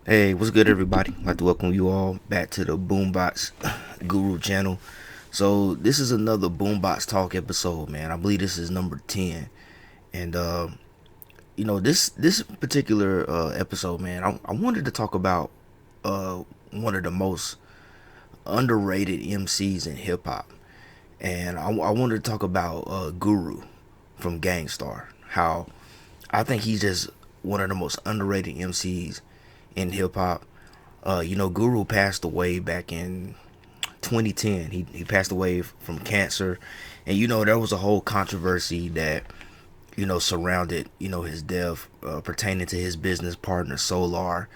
Hey, what's good, everybody? I'd like to welcome you all back to the BoomBox Guru channel. So this is another BoomBox Talk episode, man. I believe this is number 10, and this particular episode, man, I wanted to talk about one of the most underrated MCs in hip hop, and I wanted to talk about Guru from Gang Starr. How I think he's just one of the most underrated MCs in hip hop. Guru passed away back in 2010. He passed away from cancer, and there was a whole controversy that surrounded his death, pertaining to his business partner Solar,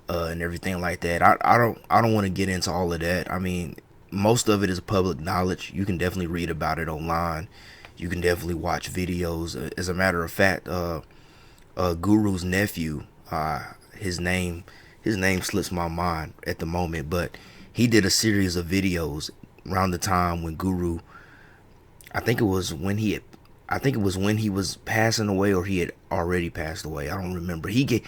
and everything like that. I don't want to get into all of that. I mean, most of it is public knowledge. You can definitely read about it online. You can definitely watch videos. As a matter of fact, Guru's nephew, his name his name slips my mind at the moment, but he did a series of videos around the time when Guru, I think it was when he had, I think it was when he was passing away, or he had already passed away. I don't remember. He did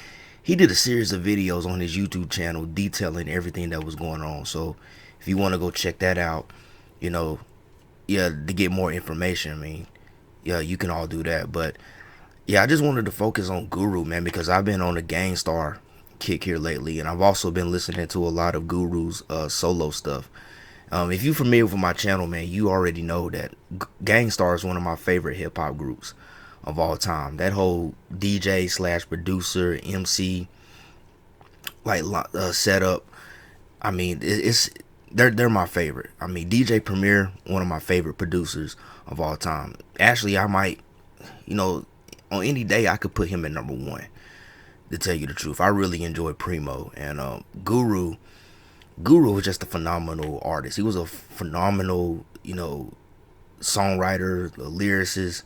a series of videos on his YouTube channel detailing everything that was going on. So if you want to go check that out, you know, yeah, to get more information, I mean, yeah, you can all do that. But yeah, I just wanted to focus on Guru, man, because I've been on a Gang Starr kick here lately, and I've also been listening to a lot of Guru's solo stuff. If you're familiar with my channel, man, you already know that Gang Starr is one of my favorite hip hop groups of all time. That whole DJ slash producer MC like setup, I mean, it's they're my favorite. I mean, DJ Premier, one of my favorite producers of all time. Actually, I might, you know, on any day I could put him at number one. To tell you the truth, I really enjoy Primo, and Guru was just a phenomenal artist. He was a phenomenal, songwriter, a lyricist.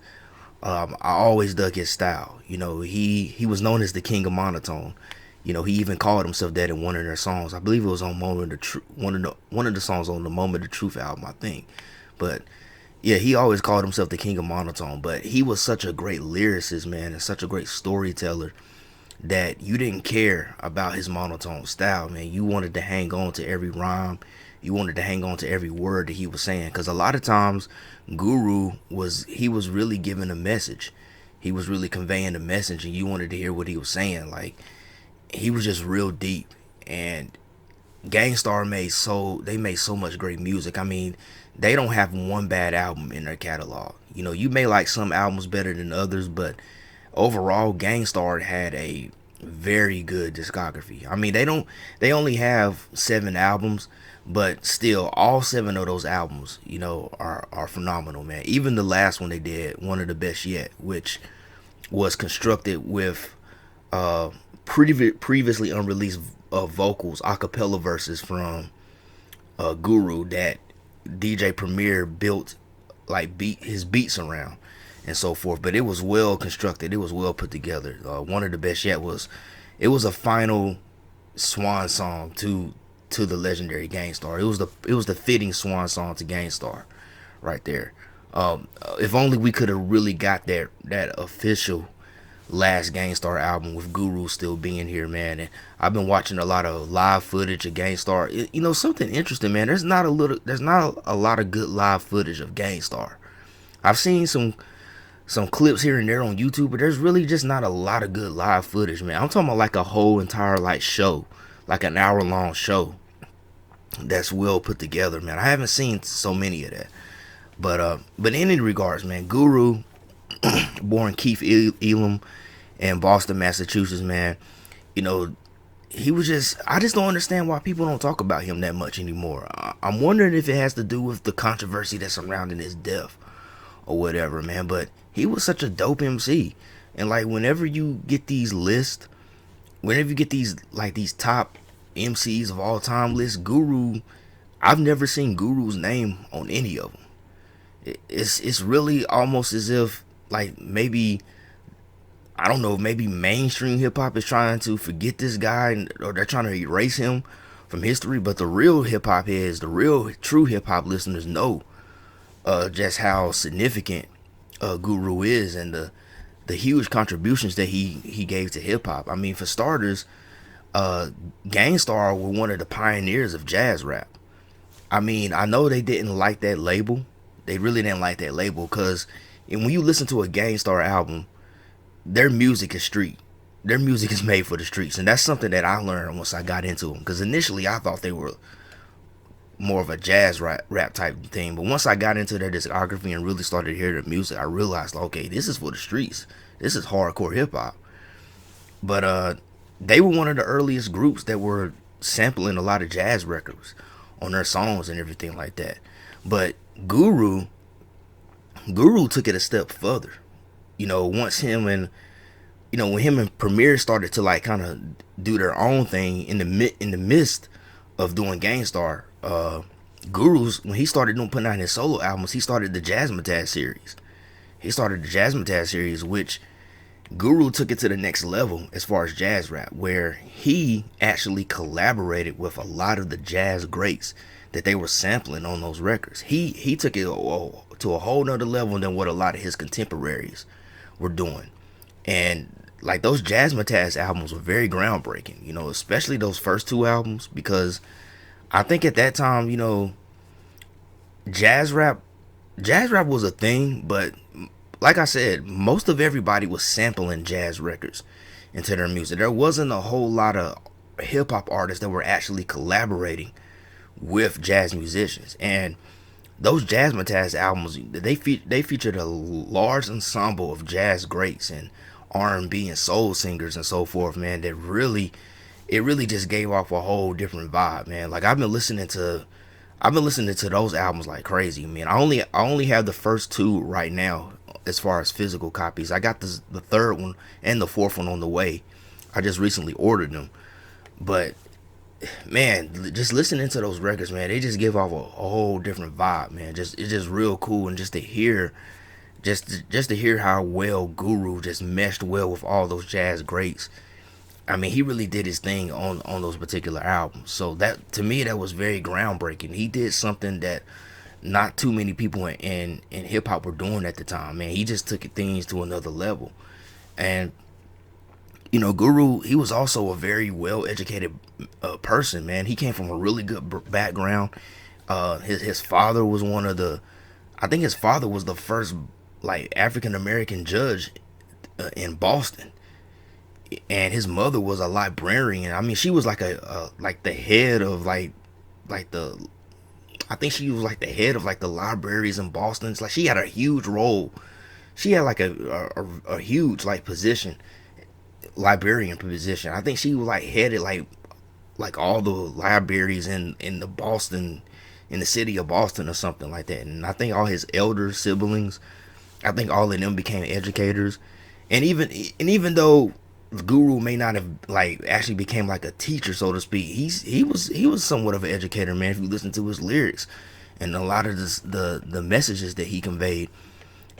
I always dug his style. He was known as the king of monotone. He even called himself that in one of their songs. I believe it was on one of the songs on the Moment of Truth album, I think. But yeah, he always called himself the king of monotone. But he was such a great lyricist, man, and such a great storyteller that you didn't care about his monotone style, man. You wanted to hang on to every rhyme. You wanted to hang on to every word that he was saying, because a lot of times Guru was really giving a message. He was really conveying a message, and you wanted to hear what he was saying. Like, he was just real deep. And Gang Starr made so much great music. I mean, they don't have one bad album in their catalog. You may like some albums better than others, but overall, Gang Starr had a very good discography. I mean, they only have 7 albums, but still, all 7 of those albums, are phenomenal, man. Even the last one they did, one of the best yet, which was constructed with previously unreleased vocals, acapella verses from Guru that DJ Premier built like his beats around and so forth. But it was well constructed. It was well put together. One of the best yet was it was a final swan song to the legendary Gang Starr. It was the fitting swan song to Gang Starr, right there. If only we could have really got that official last Gang Starr album with Guru still being here, man. And I've been watching a lot of live footage of Gang Starr. Something interesting, man. There's not a lot of good live footage of Gang Starr. I've seen some clips here and there on YouTube, but there's really just not a lot of good live footage, man. I'm talking about like a whole entire like show, like an hour long show that's well put together, man. I haven't seen so many of that. But in any regards, man, Guru, born Keith Elam in Boston, Massachusetts, man. You know, I just don't understand why people don't talk about him that much anymore. I'm wondering if it has to do with the controversy that's surrounding his death or whatever, man. But he was such a dope MC. And like whenever you get these lists, whenever you get these top MCs of all time lists, Guru, I've never seen Guru's name on any of them. It's really almost as if like maybe, I don't know, maybe mainstream hip hop is trying to forget this guy, or they're trying to erase him from history. But the real hip hop heads, the real true hip hop listeners know just how significant Guru is, and the huge contributions that he gave to hip hop. I mean, for starters, uh, Gang Starr were one of the pioneers of jazz rap. I mean, I know they didn't like that label. They really didn't like that label because when you listen to a Gang Starr album, their music is street. Their music is made for the streets, and that's something that I learned once I got into them. Because initially, I thought they were more of a jazz rap type thing, but once I got into their discography and really started to hear their music, I realized, okay, this is for the streets. This is hardcore hip hop. But they were one of the earliest groups that were sampling a lot of jazz records on their songs and everything like that. But Guru took it a step further. Once when him and Premier started to like kind of do their own thing in the midst of doing Gang Starr, Guru's, when he started putting out his solo albums, he started the Jazzmatazz series. Which Guru took it to the next level as far as jazz rap, where he actually collaborated with a lot of the jazz greats that they were sampling on those records. He took it to a whole nother level than what a lot of his contemporaries were doing. And like those Jazzmatazz albums were very groundbreaking, especially those first two albums, because I think at that time, jazz rap was a thing, but like I said, most of everybody was sampling jazz records into their music. There wasn't a whole lot of hip hop artists that were actually collaborating with jazz musicians. And those Jazzmatazz albums, they featured a large ensemble of jazz greats and R&B and soul singers and so forth, man, that really just gave off a whole different vibe, man. Like I've been listening to those albums like crazy, man. I only have the first two right now as far as physical copies. I got the third one and the fourth one on the way. I just recently ordered them. But man, just listening to those records, man, they just give off a whole different vibe, man. It's just real cool, and just to hear how well Guru just meshed well with all those jazz greats. I mean, he really did his thing on those particular albums. So that, to me, that was very groundbreaking. He did something that not too many people in hip hop were doing at the time, man. He just took things to another level. And Guru, he was also a very well educated person, man. He came from a really good background. His father was I think his father was the first like African American judge in Boston, and his mother was a librarian. I mean, she was like like the head of I think she was like the head of like the libraries in Boston. It's like she had a huge role. She had like a huge like position, librarian position. I think she was like headed like all the libraries in the Boston, in the city of Boston or something like that. And I think all his elder siblings, I think all of them became educators. And even though Guru may not have like actually became like a teacher, so to speak, he was somewhat of an educator, man. If you listen to his lyrics and a lot of the messages that he conveyed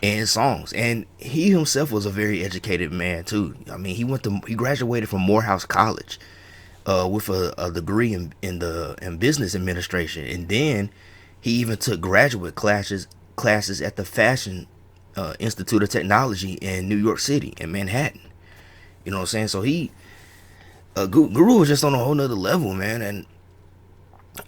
in his songs, and he himself was a very educated man too. I mean, he graduated from Morehouse College with a degree in business administration, and then he even took graduate classes at the Fashion Institute of Technology in New York City, in Manhattan. You know what I'm saying? So Guru was just on a whole nother level, man. And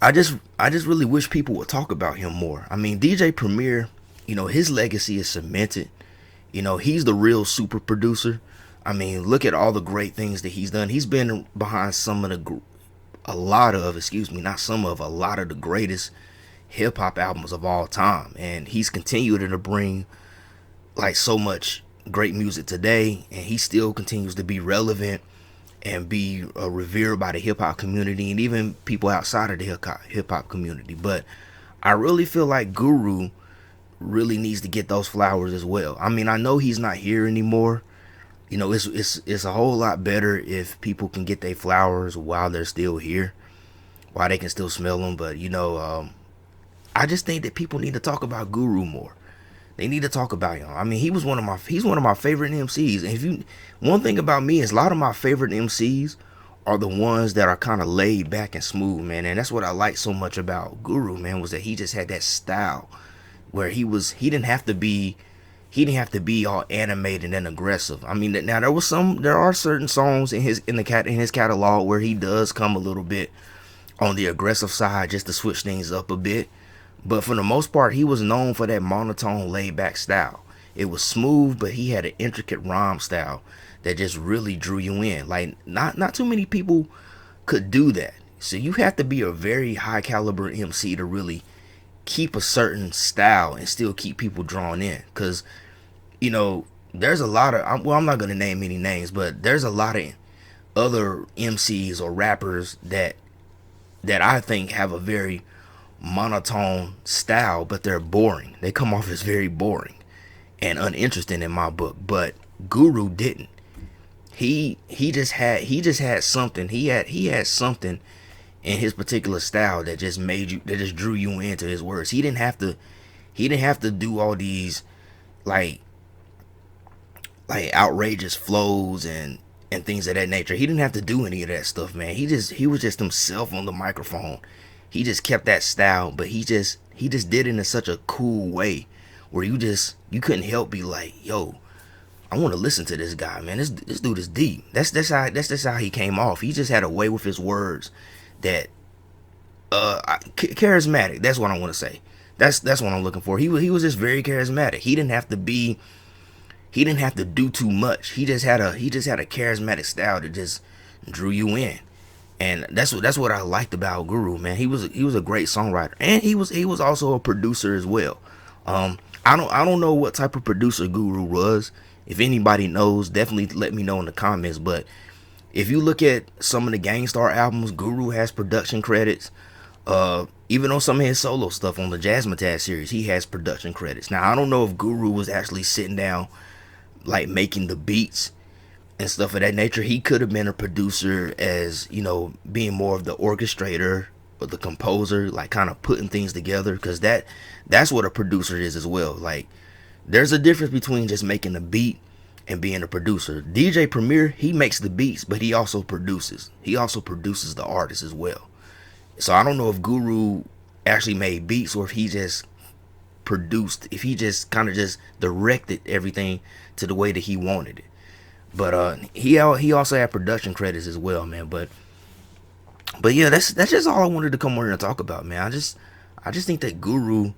I just really wish people would talk about him more. I mean, DJ Premier, his legacy is cemented. He's the real super producer. I mean, look at all the great things that he's done. He's been behind a lot of the greatest hip hop albums of all time. And he's continued to bring like so much great music today, and he still continues to be relevant and be revered by the hip hop community and even people outside of the hip hop community. But I really feel like Guru really needs to get those flowers as well. I mean, I know he's not here anymore. It's a whole lot better if people can get their flowers while they're still here, while they can still smell them. But I just think that people need to talk about Guru more. They need to talk about him. I mean, he's one of my favorite MCs. And one thing about me is a lot of my favorite MCs are the ones that are kind of laid back and smooth, man. And that's what I like so much about Guru, man, was that he just had that style where he didn't have to be he didn't have to be all animated and aggressive. I mean, now there are certain songs in his catalog where he does come a little bit on the aggressive side just to switch things up a bit. But for the most part, he was known for that monotone, laid back style. It was smooth, but he had an intricate rhyme style that just really drew you in. Like not too many people could do that. So you have to be a very high caliber MC to really keep a certain style and still keep people drawn in. Cause there's a lot of, I'm not gonna name any names, but there's a lot of other MCs or rappers that I think have a very monotone style, but they're boring. They come off as very boring and uninteresting in my book. But Guru didn't. He just had something. He had something in his particular style that just drew you into his words. He didn't have to do all these like outrageous flows and things of that nature. He didn't have to do any of that stuff, man. He was just himself on the microphone. He just kept that style, but he just did it in such a cool way where you couldn't help be like, yo, I want to listen to this guy, man. This dude is deep. That's how he came off. He just had a way with his words that charismatic. That's what I want to say. That's what I'm looking for. He was just very charismatic. He didn't have to do too much. He just had a charismatic style that just drew you in. And that's what I liked about Guru, man. He was a great songwriter, and he was also a producer as well. I don't know what type of producer Guru was. If anybody knows, definitely let me know in the comments. But if you look at some of the Gang Starr albums, Guru has production credits. Even on some of his solo stuff on the Jazzmatazz series, he has production credits. Now I don't know if Guru was actually sitting down like making the beats and stuff of that nature. He could have been a producer, as being more of the orchestrator or the composer, like kind of putting things together, because that's what a producer is as well. Like there's a difference between just making a beat and being a producer. DJ Premier, he makes the beats, but he also produces the artist as well. So I don't know if Guru actually made beats or if he just produced, if he just kind of just directed everything to the way that he wanted it. But he also had production credits as well, man. But yeah, that's just all I wanted to come on here and talk about, man. I just think that Guru,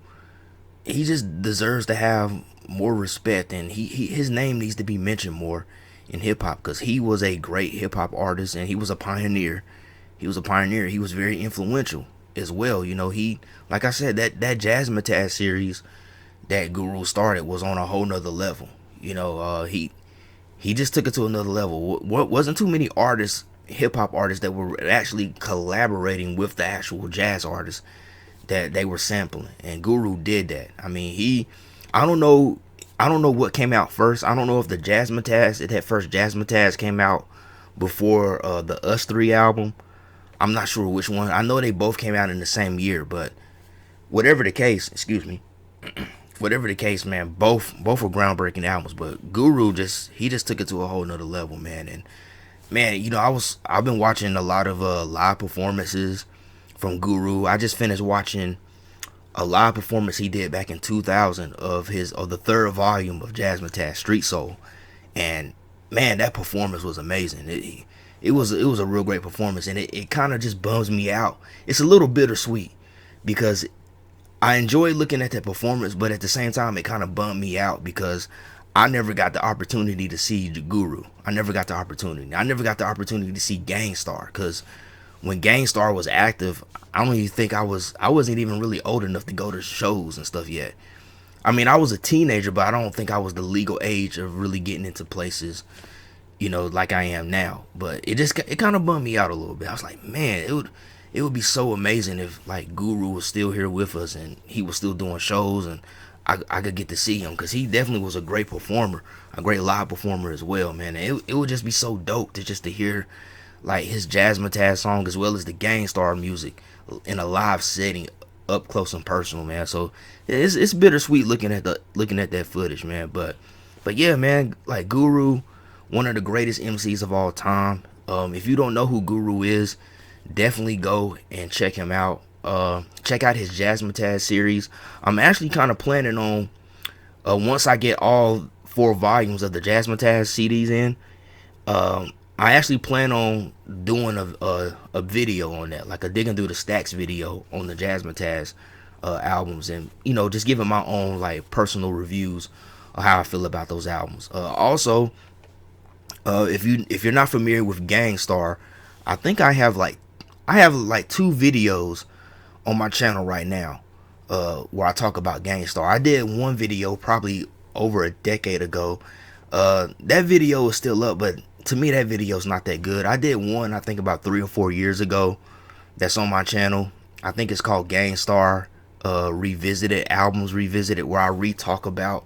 he just deserves to have more respect, and his name needs to be mentioned more in hip hop, because he was a great hip hop artist and he was a pioneer. He was very influential as well. He, like I said, that Jazzmatazz series that Guru started was on a whole nother level. He just took it to another level. What wasn't too many artists, hip hop artists, that were actually collaborating with the actual jazz artists that they were sampling, and Guru did that. I mean, I don't know what came out first. I don't know if that first Jazzmatazz came out before the Us 3 album. I'm not sure which one. I know they both came out in the same year, but whatever the case, man, both were groundbreaking albums. But Guru just took it to a whole nother level, man. And man, I've been watching a lot of live performances from Guru. I just finished watching a live performance he did back in 2000 of the third volume of Jazzmatazz, Street Soul, and man, that performance was amazing. It was a real great performance, and it kind of just bums me out. It's a little bittersweet because I enjoy looking at that performance, but at the same time, it kind of bummed me out because I never got the opportunity to see the Guru. I never got the opportunity to see Gang Starr, because when Gang Starr was active, I don't even think I wasn't even really old enough to go to shows and stuff yet. I mean, I was a teenager, but I don't think I was the legal age of really getting into places, like I am now. But it kind of bummed me out a little bit. I was like, man, it would be so amazing if like Guru was still here with us and he was still doing shows, and I could get to see him, because he definitely was a great performer, a great live performer as well, man. And it would just be so dope to hear like his Jazzmatazz song as well as the Gang Starr music in a live setting, up close and personal, man. So it's bittersweet looking at that footage, man. But yeah, man, like Guru, one of the greatest MCs of all time. If you don't know who Guru is, definitely go and check him out. Check out his Jazzmatazz series. I'm actually kind of planning on Once I get all 4 volumes of the Jazzmatazz CDs in, I actually plan on doing a video on that, like a digging through the stacks video on the Jazzmatazz albums, and just giving my own like personal reviews of how I feel about those albums. Also, if you're not familiar with Gang Starr, I think I have like 2 videos on my channel right now where I talk about Gang Starr. I did one video probably over a decade ago. That video is still up, but to me that video is not that good. I did one I think about 3 or 4 years ago that's on my channel. I think it's called Gang Starr Revisited, Albums Revisited, where I re-talk about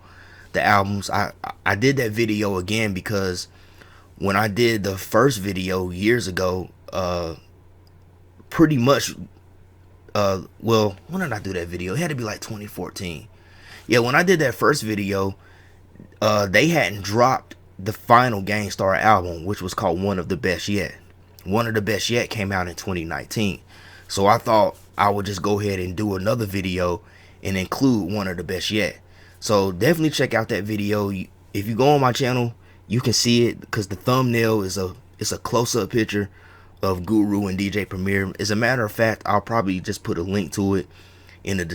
the albums. I did that video again because when I did the first video years ago, pretty much well, when did I do that video? It had to be like 2014. Yeah, when I did that first video, they hadn't dropped the final Gang Starr album, which was called One of the Best Yet. One of the Best Yet came out in 2019. So I thought I would just go ahead and do another video and include One of the Best Yet. So definitely check out that video. If you go on my channel, you can see it because the thumbnail is a close-up picture of Guru and DJ Premier. As a matter of fact, I'll probably just put a link to it in the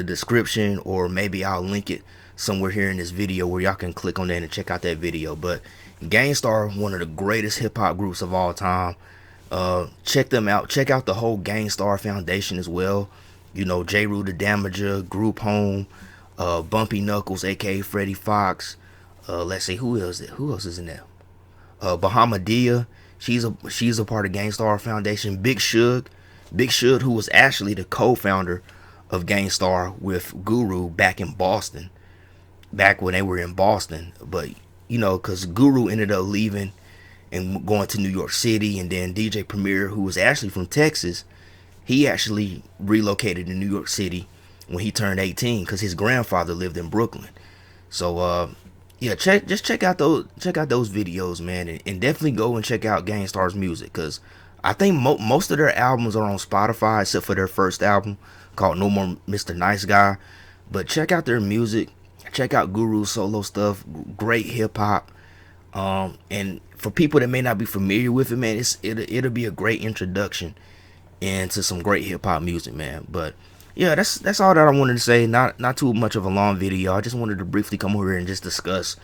description, or maybe I'll link it somewhere here in this video where y'all can click on that and check out that video. But Gang Starr, one of the greatest hip-hop groups of all time. Check them out. Check out the whole Gang Starr Foundation as well. J. Rue the Damager, Group Home, Bumpy Knuckles, aka Freddie Fox. Let's see, who else is in there? Bahamadia, she's a part of Gang Starr Foundation. Big Shug, who was actually the co-founder of Gang Starr with Guru back in Boston, back when they were in Boston. But because Guru ended up leaving and going to New York City, and then DJ Premier, who was actually from Texas, he actually relocated to New York City when he turned 18 because his grandfather lived in Brooklyn. So yeah, check out those videos, man, and definitely go and check out Gang Starr's music, because I think most of their albums are on Spotify except for their first album called No More Mr. Nice Guy. But check out their music, check out Guru's solo stuff, great hip hop. And for people that may not be familiar with it, man, it'll be a great introduction into some great hip hop music, man. But yeah, that's all that I wanted to say. Not too much of a long video. I just wanted to briefly come over here and just discuss,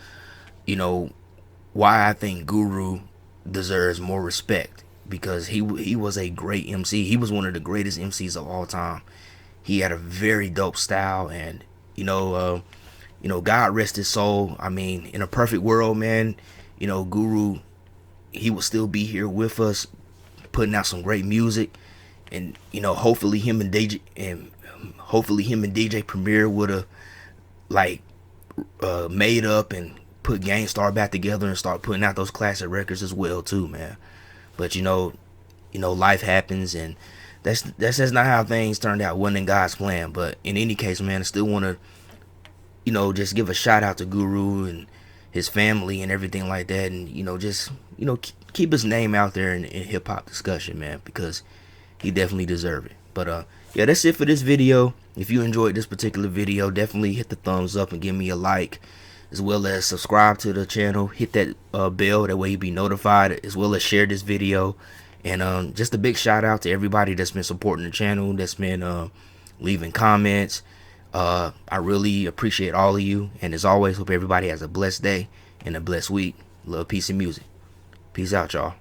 why I think Guru deserves more respect, because he was a great MC. He was one of the greatest MCs of all time. He had a very dope style, and God rest his soul. I mean, in a perfect world, man, Guru, he would still be here with us, putting out some great music, and hopefully him and DJ Premier would have made up and put Gang Starr back together and start putting out those classic records as well too, man. But life happens, and that's just not how things turned out. Wasn't in God's plan. But in any case, man, I still want to just give a shout out to Guru and his family and everything like that, and just keep his name out there in hip hop discussion, man, because he definitely deserves it. But yeah, that's it for this video. If you enjoyed this particular video, definitely hit the thumbs up and give me a like, as well as subscribe to the channel. Hit that bell, that way you'll be notified, as well as share this video. And just a big shout out to everybody that's been supporting the channel, that's been leaving comments. I really appreciate all of you, and as always, hope everybody has a blessed day and a blessed week. Love, peace, and music. Peace out, y'all.